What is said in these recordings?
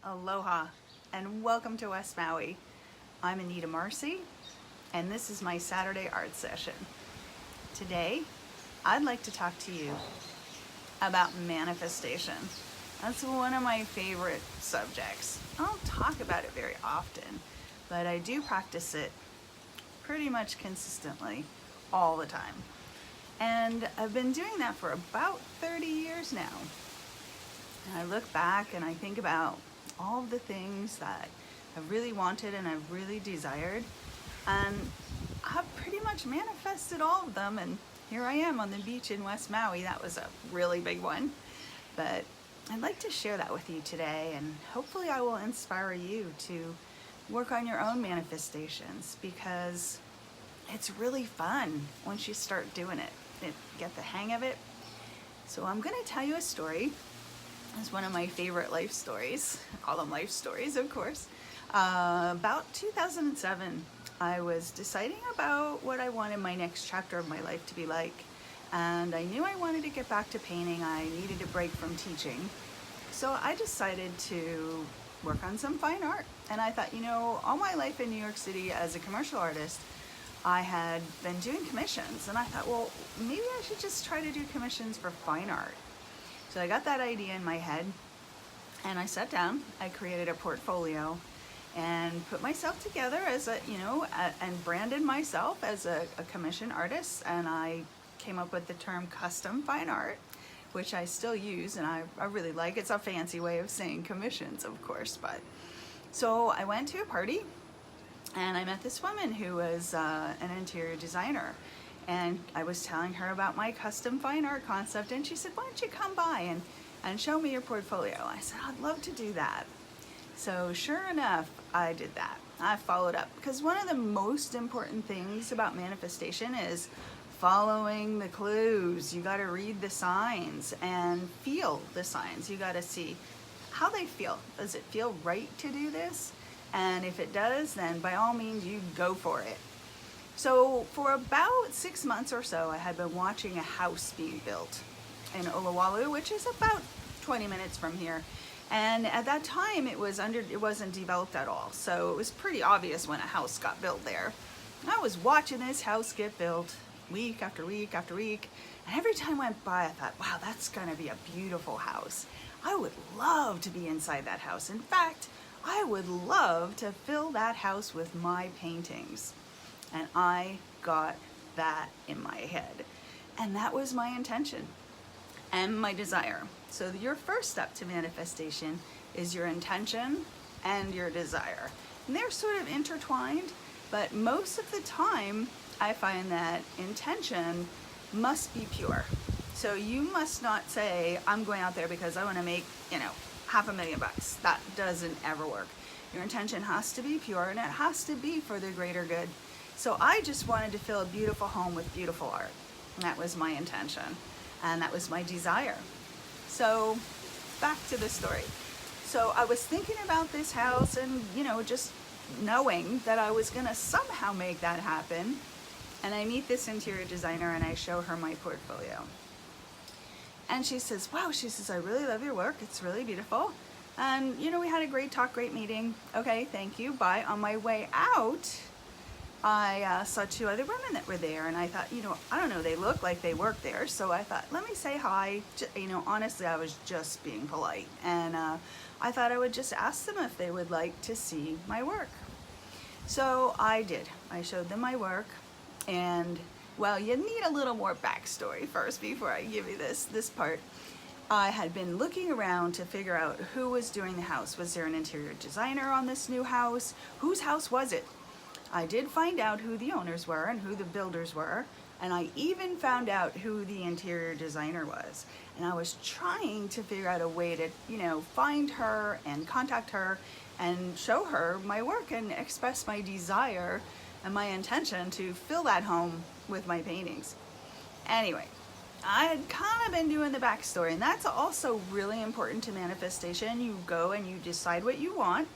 Aloha and welcome to West Maui. I'm Anita Marcy and this is my Saturday art session. Today I'd like to talk to you about manifestation. That's one of my favorite subjects. I don't talk about it very often, but I do practice it pretty much consistently all the time. And I've been doing that for about 30 years now. And I look back and I think about all of the things that I've really wanted and I've really desired, and I've pretty much manifested all of them, and here I am on the beach in West Maui. That was a really big one, but I'd like to share that with you today, and hopefully I will inspire you to work on your own manifestations, because it's really fun once you start doing it. Get the hang of it. So I'm going to tell you a story. It's one of my favorite life stories. I call them life stories, of course. About 2007, I was deciding about what I wanted my next chapter of my life to be like. And I knew I wanted to get back to painting. I needed a break from teaching. So I decided to work on some fine art. And I thought, all my life in New York City as a commercial artist, I had been doing commissions. And I thought, well, maybe I should just try to do commissions for fine art. So I got that idea in my head, and I sat down, I created a portfolio and put myself together as and branded myself as a commission artist, and I came up with the term custom fine art, which I still use, and I really like. It's a fancy way of saying commissions, of course. But so I went to a party and I met this woman who was an interior designer. And I was telling her about my custom fine art concept, and she said, why don't you come by and show me your portfolio? I said, I'd love to do that. So sure enough, I did that. I followed up, because one of the most important things about manifestation is following the clues. You got to read the signs and feel the signs. You got to see how they feel. Does it feel right to do this? And if it does, then by all means, you go for it. So for about 6 months or so, I had been watching a house being built in Olowalu, which is about 20 minutes from here. And at that time, it wasn't developed at all. So it was pretty obvious when a house got built there. I was watching this house get built week after week after week. And every time I went by, I thought, wow, that's gonna be a beautiful house. I would love to be inside that house. In fact, I would love to fill that house with my paintings. And I got that in my head. And that was my intention and my desire. So your first step to manifestation is your intention and your desire. And they're sort of intertwined, but most of the time I find that intention must be pure. So you must not say, I'm going out there because I want to make, $500,000. That doesn't ever work. Your intention has to be pure, and it has to be for the greater good. So I just wanted to fill a beautiful home with beautiful art. And that was my intention. And that was my desire. So back to the story. So I was thinking about this house and, just knowing that I was going to somehow make that happen. And I meet this interior designer and I show her my portfolio. And she says, wow, I really love your work. It's really beautiful. And, we had a great talk, great meeting. Okay, thank you. Bye. On my way out, I saw 2 other women that were there, and I thought, I don't know, they look like they work there, so I thought, let me say hi. Honestly, I was just being polite, and I thought I would just ask them if they would like to see my work. So I did. I showed them my work, and, well, you need a little more backstory first before I give you this part. I had been looking around to figure out who was doing the house. Was there an interior designer on this new house? Whose house was it? I did find out who the owners were and who the builders were, and I even found out who the interior designer was. And I was trying to figure out a way to, find her and contact her and show her my work and express my desire and my intention to fill that home with my paintings. Anyway, I had kind of been doing the backstory, and that's also really important to manifestation. You go and you decide what you want,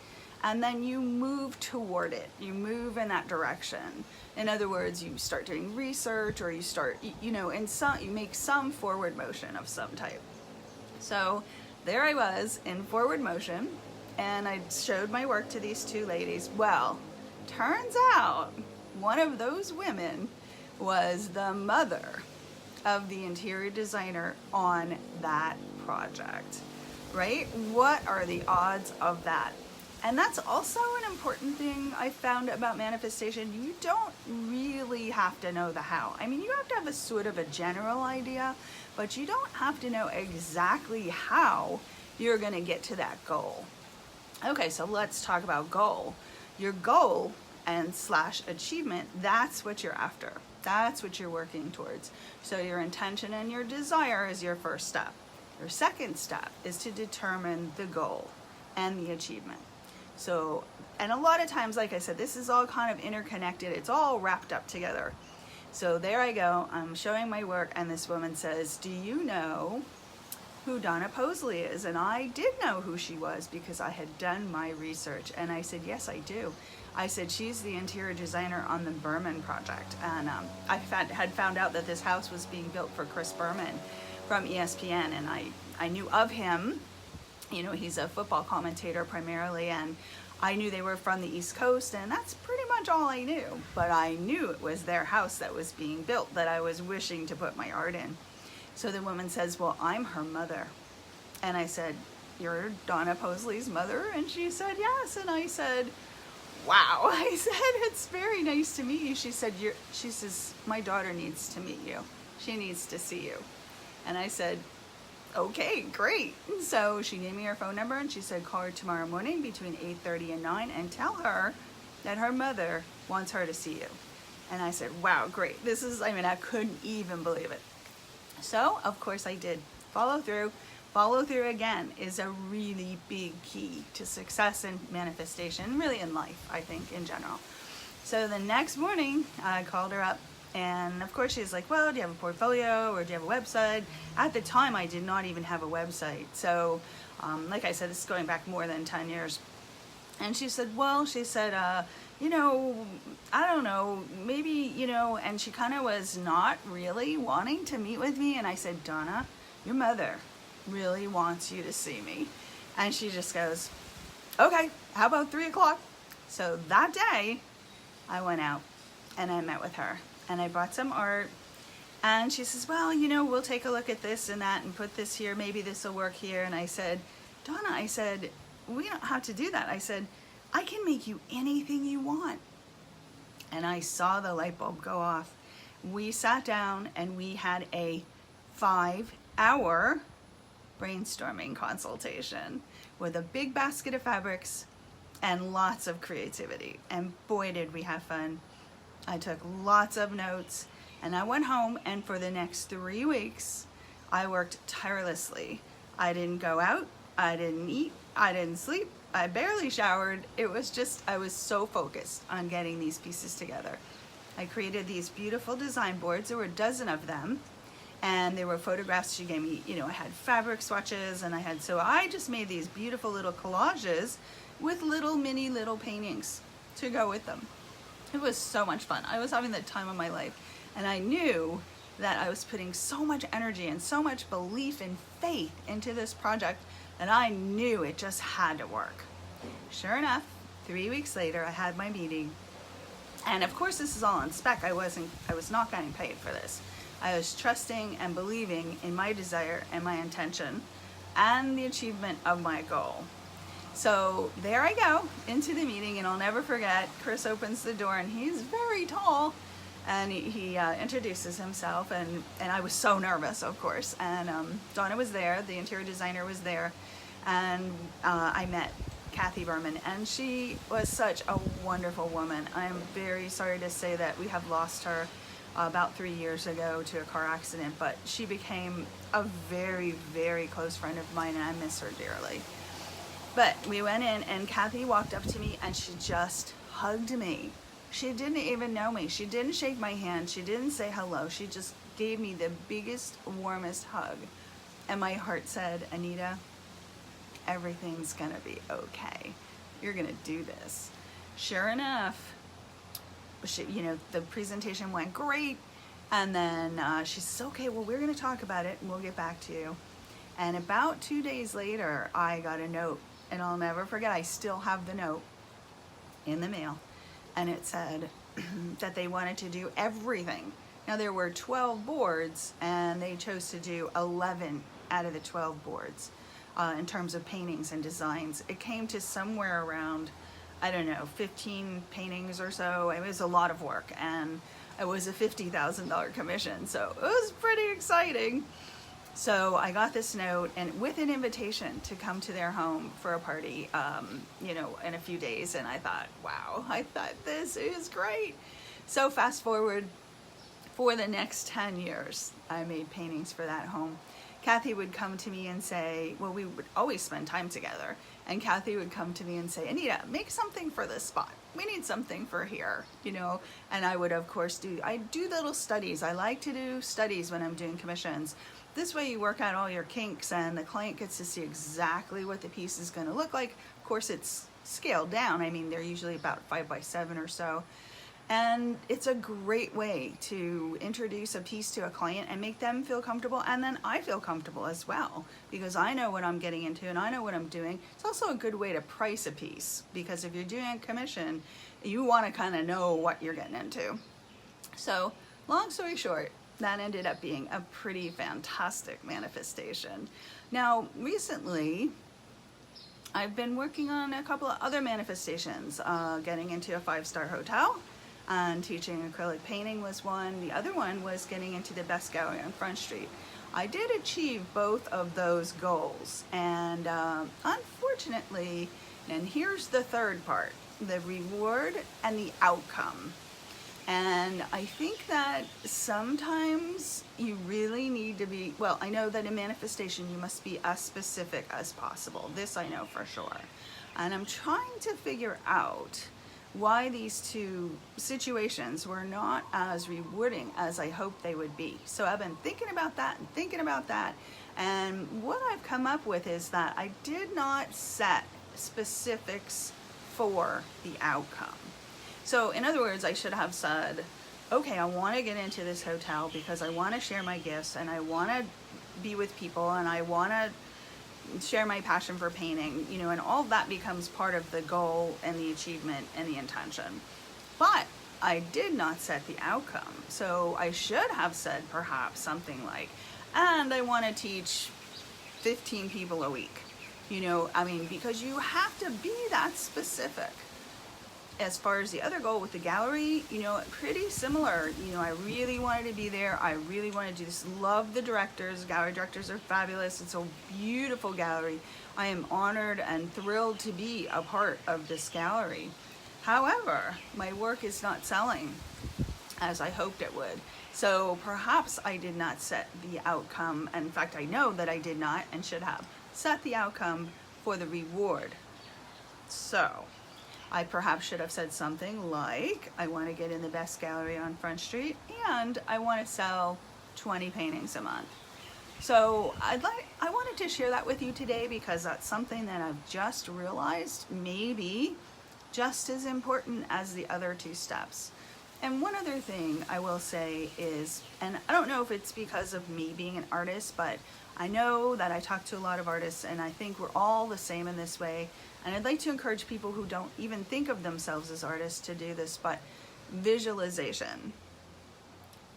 and then you move toward it. You move in that direction. In other words, you start doing research, or you start, you make some forward motion of some type. So there I was in forward motion, and I showed my work to these two ladies. Well, turns out one of those women was the mother of the interior designer on that project, right? What are the odds of that? And that's also an important thing I found about manifestation. You don't really have to know the how. I mean, you have to have a sort of a general idea, but you don't have to know exactly how you're going to get to that goal. Okay, so let's talk about goal. Your goal and slash achievement, that's what you're after. That's what you're working towards. So your intention and your desire is your first step. Your second step is to determine the goal and the achievement. So, and a lot of times, like I said, this is all kind of interconnected. It's all wrapped up together. So there I go, I'm showing my work, and this woman says, do you know who Donna Posley is? And I did know who she was because I had done my research. And I said, yes, I do. I said, she's the interior designer on the Berman project. And I had found out that this house was being built for Chris Berman from ESPN, and I knew of him. You know, he's a football commentator primarily, and I knew they were from the East Coast, and that's pretty much all I knew. But I knew it was their house that was being built that I was wishing to put my art in. So the woman says, well, I'm her mother. And I said, you're Donna Posley's mother? And she said, yes. And I said, wow. I said, it's very nice to meet you. She said, she says, my daughter needs to meet you. She needs to see you. And I said, okay, great. So she gave me her phone number, and she said, call her tomorrow morning between 8:30 and 9 and tell her that her mother wants her to see you. And I said, wow, great. This is, I mean, I couldn't even believe it. So of course I did. Follow through. Follow through, again, is a really big key to success and manifestation, really in life, I think, in general. So the next morning I called her up, and of course she's like, well, do you have a portfolio or do you have a website? At the time, I did not even have a website. So like I said, this is going back more than 10 years. And she said, well, you know, I don't know, maybe, you know, and she kind of was not really wanting to meet with me. And I said, Donna, your mother really wants you to see me. And she just goes, okay, how about 3 o'clock? So that day I went out and I met with her. And I brought some art, and she says, well, you know, we'll take a look at this and that and put this here. Maybe this will work here. And I said, Donna, I said, we don't have to do that. I said, I can make you anything you want. And I saw the light bulb go off. We sat down and we had a 5-hour brainstorming consultation with a big basket of fabrics and lots of creativity. And boy, did we have fun. I took lots of notes, and I went home, and for the next 3 weeks, I worked tirelessly. I didn't go out, I didn't eat, I didn't sleep, I barely showered. It was just, I was so focused on getting these pieces together. I created these beautiful design boards. There were a dozen of them, and there were photographs she gave me. You know, I had fabric swatches, and so I just made these beautiful little collages with little paintings to go with them. It was so much fun. I was having the time of my life, and I knew that I was putting so much energy and so much belief and faith into this project that I knew it just had to work. Sure enough, 3 weeks later, I had my meeting, and of course this is all on spec. I was not getting paid for this. I was trusting and believing in my desire and my intention and the achievement of my goal. So there I go into the meeting, and I'll never forget, Chris opens the door, and he's very tall, and he introduces himself, and I was so nervous, of course, and Donna was there, the interior designer was there, and I met Kathy Berman, and she was such a wonderful woman. I am very sorry to say that we have lost her about 3 years ago to a car accident, but she became a very, very close friend of mine, and I miss her dearly. But we went in, and Kathy walked up to me, and she just hugged me. She didn't even know me. She didn't shake my hand. She didn't say hello. She just gave me the biggest, warmest hug. And my heart said, Anita, everything's gonna be okay. You're gonna do this. Sure enough, the presentation went great. And then she says, okay, well, we're gonna talk about it, and we'll get back to you. And about 2 days later, I got a note and I'll never forget, I still have the note in the mail, and it said that they wanted to do everything. Now there were 12 boards, and they chose to do 11 out of the 12 boards in terms of paintings and designs. It came to somewhere around, I don't know, 15 paintings or so. It was a lot of work, and it was a $50,000 commission, so it was pretty exciting. So I got this note, and with an invitation to come to their home for a party, in a few days. And I thought, wow, this is great. So fast forward, for the next 10 years, I made paintings for that home. Kathy would come to me and say, well, we would always spend time together. And Kathy would come to me and say, Anita, make something for this spot. We need something for here, And I would, of course, do little studies. I like to do studies when I'm doing commissions. This way you work out all your kinks, and the client gets to see exactly what the piece is going to look like. Of course, it's scaled down. I mean, they're usually about 5 by 7 or so. And it's a great way to introduce a piece to a client and make them feel comfortable, and then I feel comfortable as well, because I know what I'm getting into and I know what I'm doing. It's also a good way to price a piece, because if you're doing a commission, you want to kind of know what you're getting into. So long story short, that ended up being a pretty fantastic manifestation. Now, recently, I've been working on a couple of other manifestations, getting into a 5-star hotel, and teaching acrylic painting was one. The other one was getting into the best gallery on Front Street. I did achieve both of those goals, and unfortunately, and here's the third part, the reward and the outcome. And I think that sometimes you really need to be, well, I know that in manifestation you must be as specific as possible. This I know for sure. And I'm trying to figure out why these two situations were not as rewarding as I hoped they would be. So I've been thinking about that, and what I've come up with is that I did not set specifics for the outcome. So in other words, I should have said, okay, I want to get into this hotel because I want to share my gifts, and I want to be with people, and I want to share my passion for painting, and all that becomes part of the goal and the achievement and the intention. But I did not set the outcome. So I should have said perhaps something like, and I want to teach 15 people a week, because you have to be that specific. As far as the other goal with the gallery, pretty similar. I really wanted to be there. I really wanted to do this. Love the directors. Gallery directors are fabulous. It's a beautiful gallery. I am honored and thrilled to be a part of this gallery. However, my work is not selling as I hoped it would. So perhaps I did not set the outcome. In fact, I know that I did not and should have set the outcome for the reward. So I perhaps should have said something like, I want to get in the best gallery on Front Street, and I want to sell 20 paintings a month. So I wanted to share that with you today, because that's something that I've just realized may be just as important as the other two steps. And one other thing I will say is, and I don't know if it's because of me being an artist, but I know that I talk to a lot of artists, and I think we're all the same in this way. And I'd like to encourage people who don't even think of themselves as artists to do this, but visualization.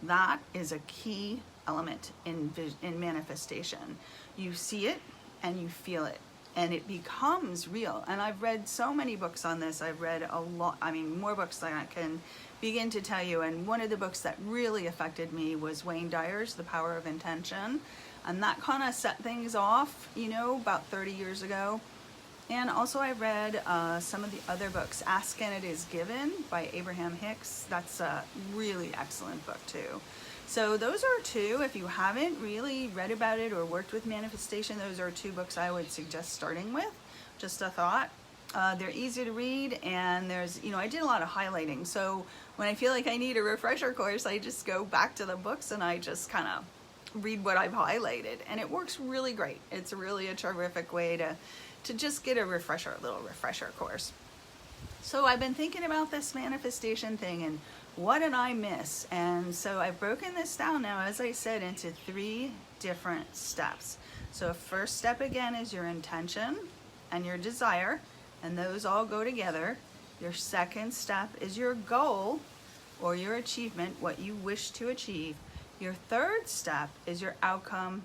That is a key element in manifestation. You see it and you feel it, and it becomes real. And I've read so many books on this. I've read a lot, more books than I can begin to tell you. And one of the books that really affected me was Wayne Dyer's The Power of Intention. And that kind of set things off, about 30 years ago. And also I read some of the other books. Ask and It Is Given by Abraham Hicks. That's a really excellent book too. So those are two. If you haven't really read about it or worked with manifestation, those are two books I would suggest starting with. Just a thought. They're easy to read, and there's, I did a lot of highlighting. So when I feel like I need a refresher course, I just go back to the books and I just kind of read what I've highlighted. And it works really great. It's really a terrific way to just get a little refresher course. So I've been thinking about this manifestation thing, and what did I miss? And so I've broken this down now, as I said, into 3 different steps. So first step again is your intention. and your desire, and those all go together. Your second step is your goal or your achievement, what you wish to achieve. Your third step is your outcome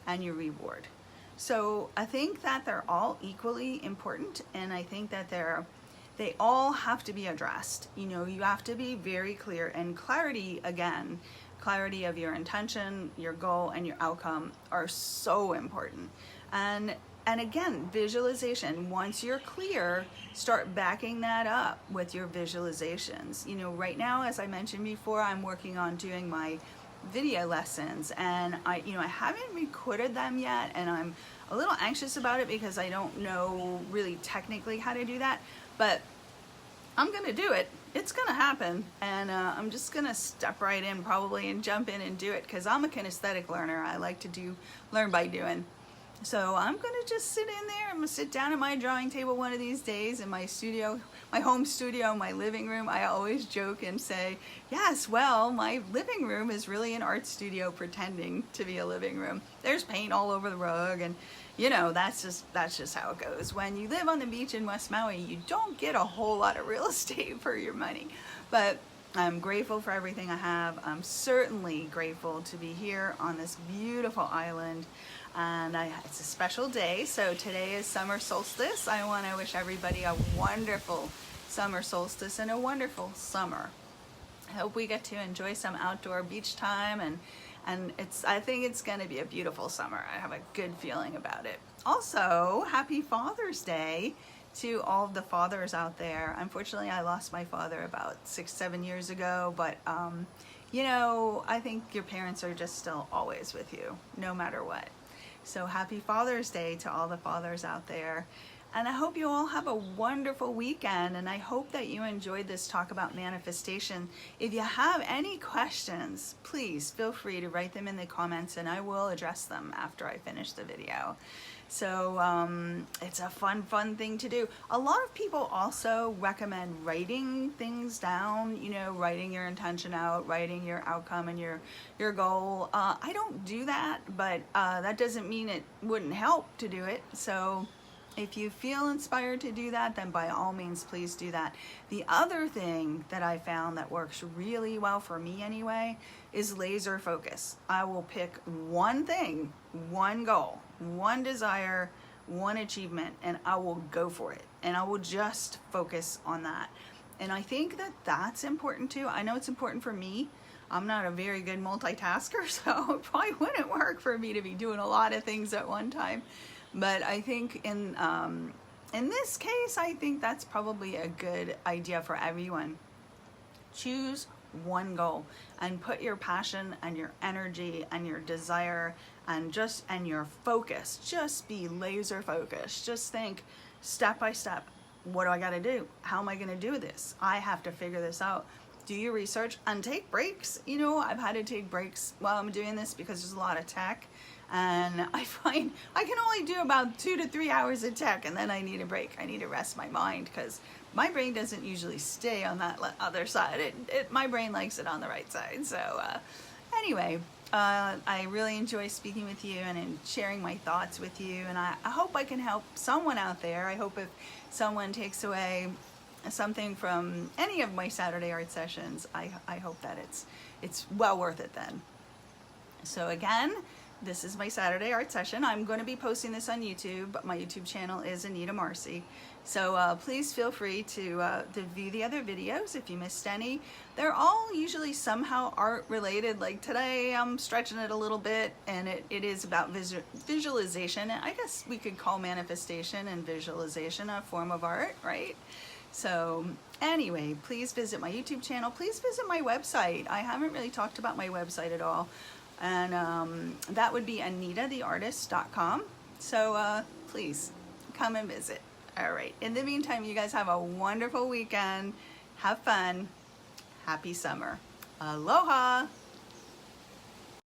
and your reward. So I think that they're all equally important, and I think that they all have to be addressed. You know, you have to be very clear, and clarity, again, clarity of your intention, your goal, and your outcome are so important. And again, visualization. Once you're clear, start backing that up with your visualizations. You know, right now, as I mentioned before, I'm working on doing my video lessons, and I haven't recorded them yet, and I'm a little anxious about it because I don't know really technically how to do that, but I'm gonna do it. It's gonna happen, and I'm just gonna step right in probably and jump in and do it, because I'm a kinesthetic learner. I like to learn by doing. So I'm gonna just sit in there. I'm gonna sit down at my drawing table one of these days in my studio, my home studio, my living room. I always joke and say, yes, well, my living room is really an art studio pretending to be a living room. There's paint all over the rug, and you know, that's just how it goes. When you live on the beach in West Maui, you don't get a whole lot of real estate for your money. But I'm grateful for everything I have. I'm certainly grateful to be here on this beautiful island. And it's a special day. So today is summer solstice. I want to wish everybody a wonderful summer solstice and a wonderful summer. I hope we get to enjoy some outdoor beach time, and I think it's going to be a beautiful summer. I have a good feeling about it. Also, happy Father's Day to all of the fathers out there. Unfortunately, I lost my father about 6-7 years ago, but you know, I think your parents are just still always with you, no matter what. So happy Father's Day to all the fathers out there. And I hope you all have a wonderful weekend, and I hope that you enjoyed this talk about manifestation. If you have any questions, please feel free to write them in the comments, and I will address them after I finish the video. So it's a fun thing to do. A lot of people also recommend writing things down, you know, writing your intention out, writing your outcome and your goal. I don't do that, but that doesn't mean it wouldn't help to do it. So if you feel inspired to do that, then by all means, please do that. The other thing that I found that works really well for me anyway is laser focus. I will pick one thing, one goal, one desire, one achievement, and I will go for it. And I will just focus on that. And I think that that's important too. I know it's important for me. I'm not a very good multitasker, so it probably wouldn't work for me to be doing a lot of things at one time. But I think in this case, I think that's probably a good idea for everyone. Choose one goal and put your passion and your energy and your desire and your focus. Just be laser focused. Just think step by step. What do I got to do? How am I going to do this? I have to figure this out. Do your research and take breaks. You know, I've had to take breaks while I'm doing this because there's a lot of tech. And I find I can only do about 2 to 3 hours of tech, and then I need a break. I need to rest my mind, because my brain doesn't usually stay on that other side. My brain likes it on the right side. So anyway, I really enjoy speaking with you and sharing my thoughts with you. And I hope I can help someone out there. I hope if someone takes away something from any of my Saturday art sessions, I hope that it's well worth it then. So again, this is my Saturday art session. I'm going to be posting this on YouTube, but my YouTube channel is Anita Marcy. So please feel free to view the other videos if you missed any. They're all usually somehow art related. Like today I'm stretching it a little bit, and it is about visualization. And I guess we could call manifestation and visualization a form of art, right? So anyway, please visit my YouTube channel. Please visit my website. I haven't really talked about my website at all. And that would be anitatheartist.com. So please come and visit. All right. In the meantime, you guys have a wonderful weekend. Have fun. Happy summer. Aloha.